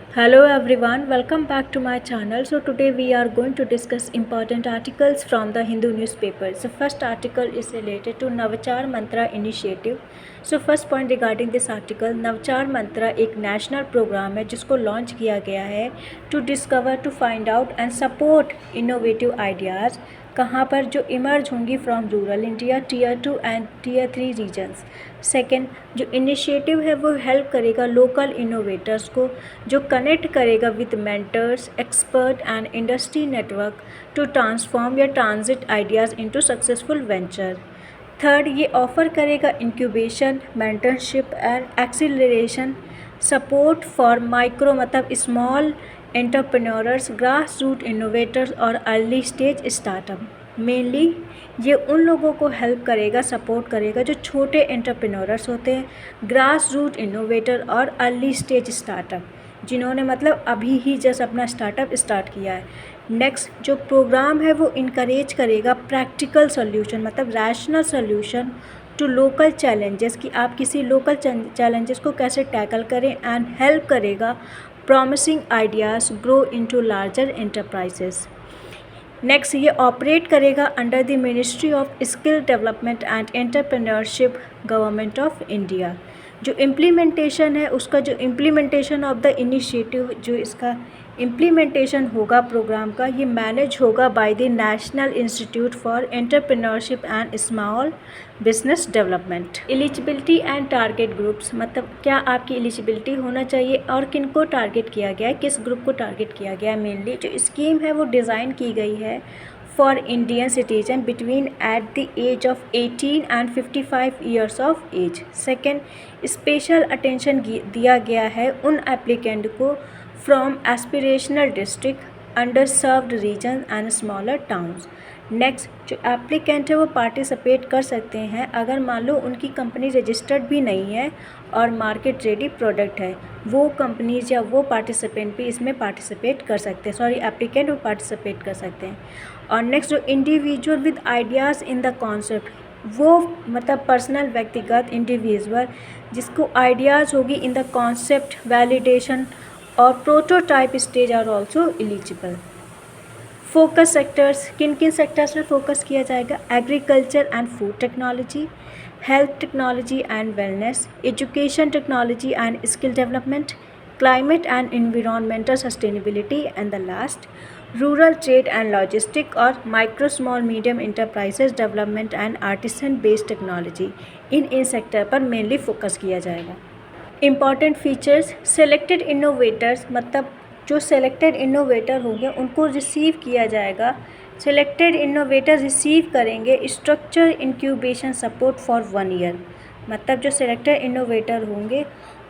Hello everyone, welcome back to my channel. So today we are going to discuss important articles from the Hindu newspapers. The first article is related to Navachar Mantra initiative. So first point regarding this article, नवचार मंत्रा एक national programme है जिसको launch किया गया है to discover, to find out and support innovative ideas कहाँ पर जो emerge होंगी from rural India, tier 2 and tier 3 regions. Second, जो इनिशिएटिव है वो हेल्प करेगा लोकल इनोवेटर्स को, जो कनेक्ट करेगा with mentors, expert and industry network to transform या transit ideas into successful venture. Third, ये ऑफ़र करेगा incubation, mentorship and acceleration support for micro मतलब small entrepreneurs, grass root innovators और early stage startup. Mainly ये उन लोगों को help करेगा, सपोर्ट करेगा जो छोटे एंटरप्रेन्योर्स होते हैं, ग्रास रूट इनोवेटर और अर्ली स्टेज स्टार्टअप, जिन्होंने मतलब अभी ही जस्ट अपना स्टार्टअप स्टार्ट किया है। नेक्स्ट, जो प्रोग्राम है वो इनकरेज करेगा प्रैक्टिकल सोल्यूशन मतलब rational solution to local challenges, कि आप किसी लोकल चैलेंजेस को कैसे टैकल करें, एंड हेल्प करेगा promising ideas grow into larger enterprises. Next, ये ऑपरेट करेगा under the ministry of skill development and entrepreneurship, government of India. जो इम्प्लीमेंटेशन है उसका, जो इम्प्लीमेंटेशन ऑफ द इनिशिएटिव, जो इसका इम्प्लीमेंटेशन होगा प्रोग्राम का, ये मैनेज होगा by the national institute for entrepreneurship and small business development. Eligibility and target groups मतलब क्या आपकी एलिजिबिलिटी होना चाहिए और किन को टारगेट किया गया है, किस ग्रुप को टारगेट किया गया है। मेनली जो स्कीम है वो डिज़ाइन की गई है for Indian citizen between at the age of 18 and 55 years of age. Second, special attention दिया गया है उन एप्लीकेंट को from aspirational district, under served region and smaller towns. Next, जो एप्लीकेंट है वो पार्टिसिपेट कर सकते हैं अगर मान लो उनकी कंपनी रजिस्टर्ड भी नहीं है और मार्केट रेडी प्रोडक्ट है, वो कंपनीज या वो पार्टिसिपेंट भी इसमें पार्टिसिपेट कर सकते हैं, एप्लीकेंट वो पार्टिसिपेट कर सकते हैं। और नेक्स्ट, जो individual with ideas in the concept, वो मतलब पर्सनल व्यक्तिगत इंडिविजुअल जिसको आइडियाज़ होगी इन द कॉन्सेप्ट, वैलिडेशन और prototype stage are also eligible. Focus sectors, किन किन सेक्टर्स में फोकस किया जाएगा, agriculture and food technology, health technology and wellness, education technology and skill development, climate and environmental sustainability and the last rural trade and logistic और micro small medium enterprises development and artisan based technology. In sector पर mainly focus किया जाएगा। Important features, selected innovators मतलब जो selected innovator होंगे उनको receive किया जाएगा। सेलेक्टेड इनोवेटर रिसीव करेंगे structure incubation support for 1 year मतलब जो सेलेक्टेड इनोवेटर होंगे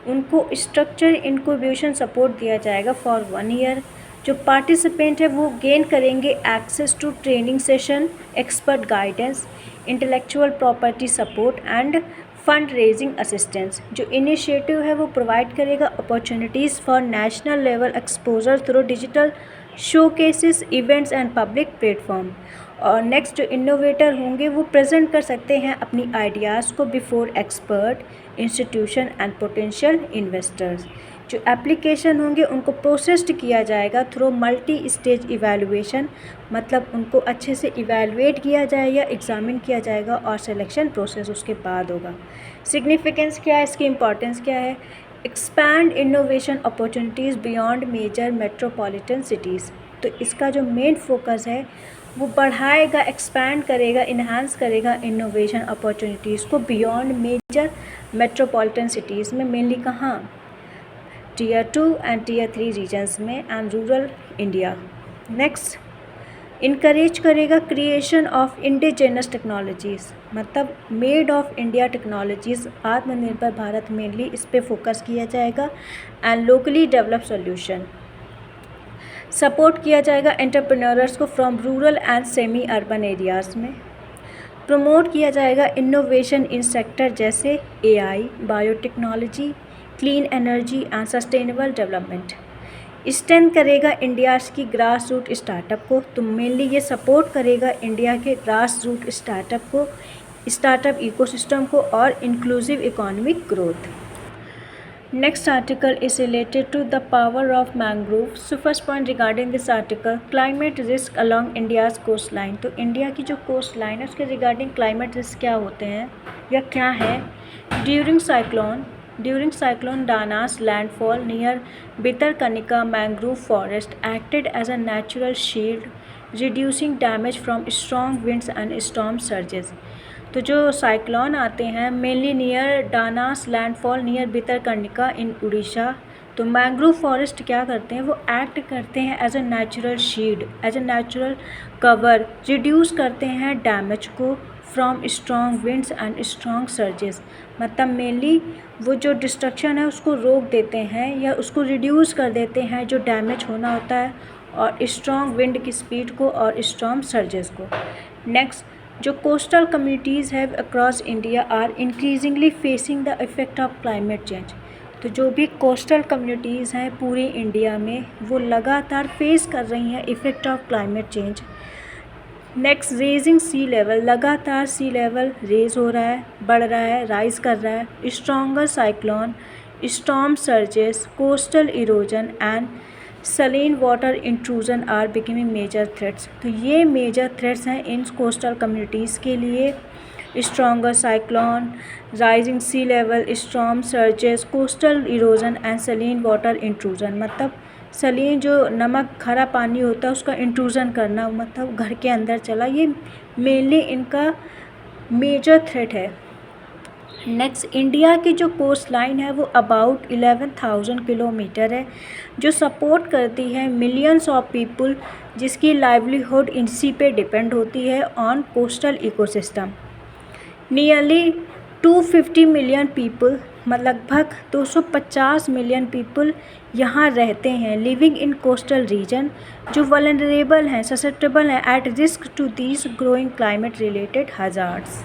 उनको स्ट्रक्चर इंक्यूबेशन सपोर्ट दिया जाएगा फॉर 1 ईयर। जो पार्टिसिपेंट है वो गेन करेंगे access to training session, expert guidance, intellectual property support and fund raising assistance. जो इनिशिएटिव है वो प्रोवाइड करेगा opportunities for national level exposure through digital showcases, events and public platform. और next, जो इनोवेटर होंगे वो प्रेजेंट कर सकते हैं अपनी आइडियाज़ को before expert, institution and potential investors. जो एप्लीकेशन होंगे उनको प्रोसेस्ड किया जाएगा थ्रू मल्टी स्टेज इवैल्यूएशन मतलब उनको अच्छे से इवैल्यूएट किया जाएगा, एग्जामिन किया जाएगा और सिलेक्शन प्रोसेस उसके बाद होगा। सिग्निफिकेंस क्या है, इसकी इम्पॉर्टेंस क्या है, expand innovation opportunities beyond major metropolitan cities. तो इसका जो मेन फोकस है वो बढ़ाएगा, एक्सपैंड करेगा, इन्हांस करेगा इनोवेशन अपॉर्चुनिटीज़ को बियॉन्ड मेजर मेट्रोपॉलिटन सिटीज़ में, मेनली कहाँ, टीयर 2 एंड टीयर 3 रीजन्स में and rural India. Next, encourage करेगा क्रिएशन ऑफ इंडिजिनस टेक्नोलॉजीज़ मतलब मेड ऑफ इंडिया टेक्नोलॉजीज़, आत्मनिर्भर भारत मेनली इस पे फोकस किया जाएगा and locally develop solution. Support किया जाएगा एंटरप्रेन्योर्स को from rural and semi urban areas में। प्रमोट किया जाएगा इनोवेशन इन सेक्टर जैसे AI, biotechnology, clean energy and sustainable development. Strength करेगा इंडिया की ग्रास रूट स्टार्टअप को, तो मेनली ये सपोर्ट करेगा इंडिया के ग्रास रूट स्टार्टअप को, स्टार्टअप इकोसिस्टम को और inclusive economic growth. Next article is related to the power of mangroves. So first point regarding this article, climate risk along India's coastline. तो India की जो coast line है उसके regarding climate risk क्या होते हैं या क्या है. During cyclone Dana's landfall near Bhitarkanika mangrove forest acted as a natural shield, reducing damage from strong winds and storm surges. तो जो साइक्लोन आते हैं mainly near Dana's landfall near Bhitarkanika in Orissa, तो मैंग्रोव फॉरेस्ट क्या करते हैं, वो एक्ट करते हैं as a natural shield, as a natural cover, reduce करते हैं डैमेज को from strong winds and strong surges. मतलब मेनली वो जो डिस्ट्रक्शन है उसको रोक देते हैं या उसको रिड्यूस कर देते हैं जो डैमेज होना होता है, और स्ट्रॉन्ग विंड की स्पीड को और स्टॉर्म सर्जेस को. नेक्स्ट, जो कोस्टल कम्युनिटीज़ है across India are increasingly facing the effect of climate change. तो जो भी कोस्टल कम्युनिटीज़ हैं पूरी इंडिया में वो लगातार फेस कर रही हैं effect of climate change. Next, rising sea level, लगातार सी लेवल रेज हो रहा है, बढ़ रहा है, राइज कर रहा है. Stronger cyclone, storm surges, coastal erosion and saline water intrusion are becoming major threats. तो ये मेजर थ्रेट्स हैं इन कोस्टल कम्युनिटीज़ के लिए. Stronger cyclone, rising sea level, storm surges, coastal erosion and saline water intrusion. मतलब सलीन जो नमक खारा पानी होता है उसका इंट्रूजन करना, मतलब घर के अंदर चला, ये मेनली इनका मेजर थ्रेट है. नेक्स्ट, इंडिया की जो कोस्ट लाइन है वो अबाउट 11,000 किलोमीटर है, जो सपोर्ट करती है मिलियंस ऑफ पीपल जिसकी लाइवलीहुड इसी पे डिपेंड होती है on coastal ecosystem. Nearly 250 million people, मतलब लगभग 250 मिलियन पीपल यहाँ रहते हैं लिविंग इन कोस्टल रीजन, जो वल्नरेबल हैं, ससेप्टेबल हैं at risk to these growing climate related hazards.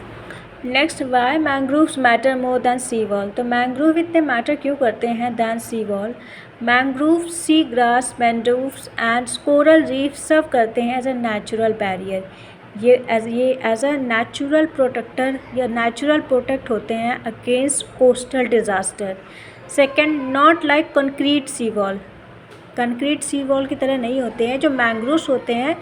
Next, why mangroves matter more than sea wall. तो मैंग्रोव इतने मैटर क्यों करते हैं than sea wall. Mangrove sea grass, mangroves and coral reef serve करते हैं as a natural barrier. ये as a natural protector या natural protect होते हैं against coastal disaster. Second, not like concrete sea wall. Concrete sea wall की तरह नहीं होते हैं. जो मैंग्रोव्स होते हैं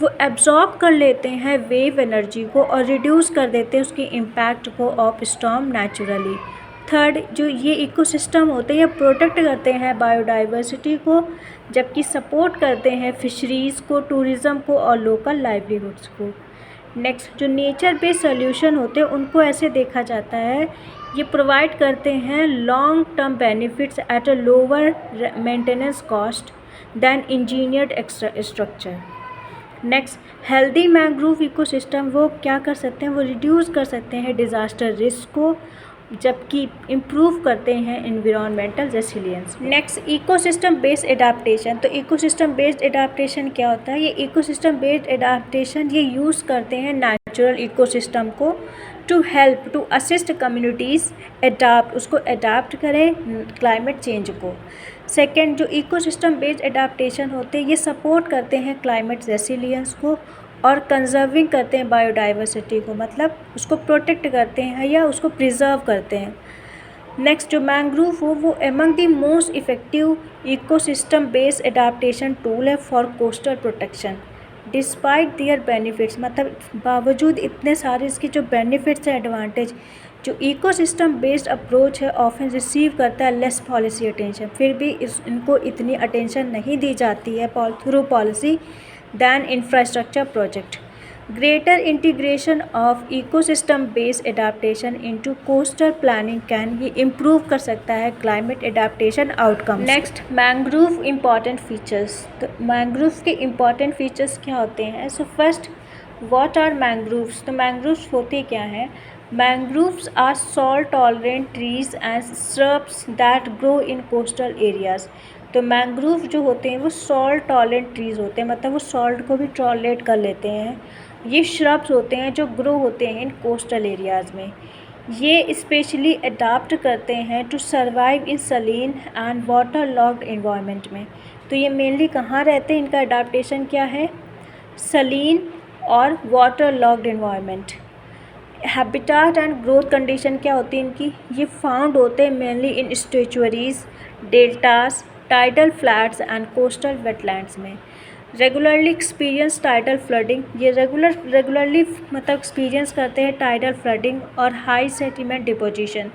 वो एब्जॉर्ब कर लेते हैं वेव एनर्जी को और रिड्यूस कर देते हैं उसके इम्पैक्ट को ऑफ स्टॉर्म नेचुरली. थर्ड, जो ये इकोसिस्टम होते हैं ये प्रोटेक्ट करते हैं बायोडाइवर्सिटी को, जबकि सपोर्ट करते हैं फिशरीज़ को, टूरिज़्म को और लोकल लाइवलीहुड्स को. नेक्स्ट, जो नेचर बेस्ड सोल्यूशन होते हैं उनको ऐसे देखा जाता है ये प्रोवाइड करते हैं long term benefits at a lower maintenance cost than engineered extra structure. Next, healthy mangrove ecosystem वो क्या कर सकते हैं, वो रिड्यूस कर सकते हैं डिज़ास्टर रिस्क को, जबकि इम्प्रूव करते हैं environmental resilience. Next, ecosystem based adaptation. तो इकोसिस्टम बेस्ड एडाप्टेशन क्या होता है, ये इकोसिस्टम बेस्ड एडाप्टेशन ये यूज़ करते हैं नेचुरल इकोसिस्टम को to help to assist communities adapt, उसको एडाप्ट करें क्लाइमेट चेंज को. सेकेंड, जो इकोसिस्टम बेस्ड एडाप्टेशन होते हैं ये सपोर्ट करते हैं क्लाइमेट रेसिलियंस को और कंजर्विंग करते हैं बायोडाइवर्सिटी को, मतलब उसको प्रोटेक्ट करते हैं या उसको प्रिजर्व करते हैं. नेक्स्ट, जो मैंग्रोव हो वो among the most effective ecosystem based adaptation tool है for coastal protection despite their benefits. मतलब बावजूद इतने सारे इसके जो बेनिफिट्स हैं, एडवांटेज, जो इकोसिस्टम बेस्ड अप्रोच है ऑफन रिसीव करता है लेस पॉलिसी अटेंशन. फिर भी इनको इतनी अटेंशन नहीं दी जाती है through policy than infrastructure project. Greater integration of ecosystem based adaptation into coastal planning can ये इम्प्रूव कर सकता है climate adaptation outcome. Next, mangrove important features. तो मैंग्रोव के इम्पॉर्टेंट फीचर्स क्या होते हैं. So first, what are mangroves. तो मैंग्रोव्स होते क्या हैं. Mangroves are salt tolerant trees and shrubs that grow in coastal areas. तो मैंग्रोव जो होते हैं वो सॉल्ट टॉलरेंट ट्रीज़ होते हैं, मतलब वो सॉल्ट को भी टॉलरेट कर लेते हैं. ये श्रब्स होते हैं जो ग्रो होते हैं इन कोस्टल एरियाज़ में. ये स्पेशली अडाप्ट करते हैं to survive in saline and water locked environment में. तो ये मेनली कहाँ रहते हैं, इनका अडाप्टेशन क्या है, सलीन और water locked environment. Habitat and growth condition क्या होती है इनकी, ये फाउंड होते हैं mainly in estuaries, deltas, tidal flats and coastal wetlands में। रेगुलरली एक्सपीरियंस टाइडल फ्लडिंग, ये रेगुलरली मतलब एक्सपीरियंस करते हैं टाइडल फ्लडिंग और हाई सेडिमेंट डिपोजिशन।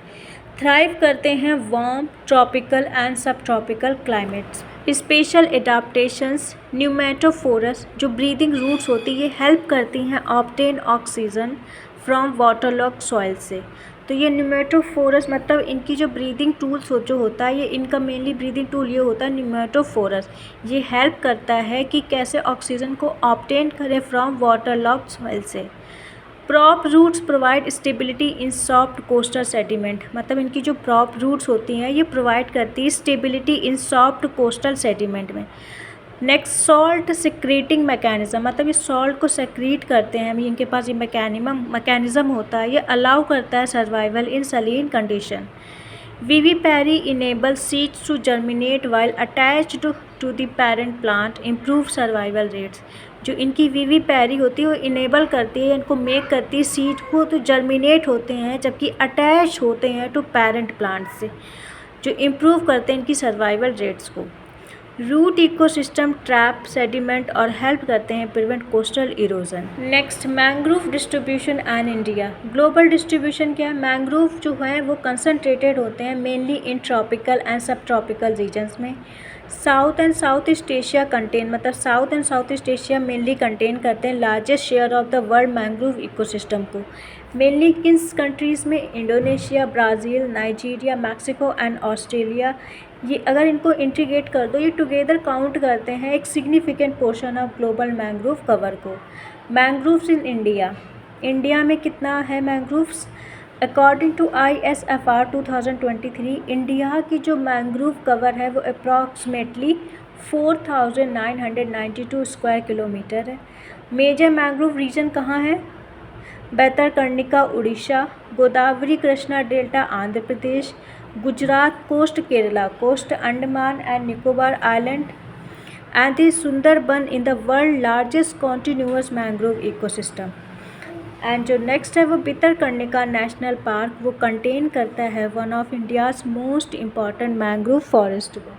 थ्राइव करते हैं warm tropical and sub tropical climates. Special adaptations, pneumatophores जो ब्रीदिंग रूट्स होती है ये हेल्प करती हैं obtain oxygen from waterlogged soil से। तो ये न्यूमेटोफोरस मतलब इनकी जो ब्रीदिंग टूल्स जो होता है, ये इनका मेनली ब्रीदिंग टूल ये होता है न्यूमेटोफोरस। ये हेल्प करता है कि कैसे ऑक्सीजन को ऑब्टेन करें फ्रॉम वाटरलॉक्ड सॉइल से। Prop roots provide stability in soft coastal sediment, मतलब इनकी जो प्रॉप रूट्स होती हैं ये प्रोवाइड करती है stability in soft coastal sediment में। नेक्स्ट, सॉल्ट सिक्रीटिंग मैकेनिज्म, मतलब ये सॉल्ट को सेक्रीट करते हैं, इनके पास ये मैकेनिज्म होता है, ये अलाउ करता है survival in saline condition. Vivipary enable seeds to germinate while attached to the parent plant, improve survival rates. जो इनकी विविपैरी होती है वो इनेबल करती है, इनको मेक करती है सीड को तो जर्मिनेट होते हैं जबकि अटैच होते हैं टू पेरेंट प्लांट से, जो इम्प्रूव करते हैं इनकी सर्वाइवल रेट्स को। रूट इकोसिस्टम ट्रैप सेडिमेंट और हेल्प करते हैं prevent coastal erosion. Next, mangrove distribution and India. Global distribution क्या है, मैंग्रोव जो है वो कंसनट्रेटेड होते हैं mainly in tropical and sub tropical regions में। South and south east Asia contain, मतलब south and south east Asia mainly contain करते हैं largest share of the world mangrove ecosystem को। मेनली किस कंट्रीज़ में, Indonesia, Brazil, Nigeria, Mexico and Australia. ये अगर इनको इंटीग्रेट कर दो, ये टुगेदर काउंट करते हैं एक significant portion of global mangrove cover को। मैंग्रोव्स इन इंडिया, इंडिया में कितना है mangroves? According to ISFR 2023, India की जो मैंग्रोव कवर है वो अप्रॉक्सीमेटली 4992 स्क्वायर किलोमीटर है। मेजर मैंग्रोव रीजन कहाँ है? Bhitarkanika Orissa, Godavari Krishna delta Andhra Pradesh, Gujarat coast Kerala, coast Andaman and Nicobar island and the Sundarban in the world largest continuous mangrove ecosystem. And जो नेक्स्ट है वो भितरकनिका नेशनल पार्क, वो कंटेन करता है one of India's most important mangrove forest को।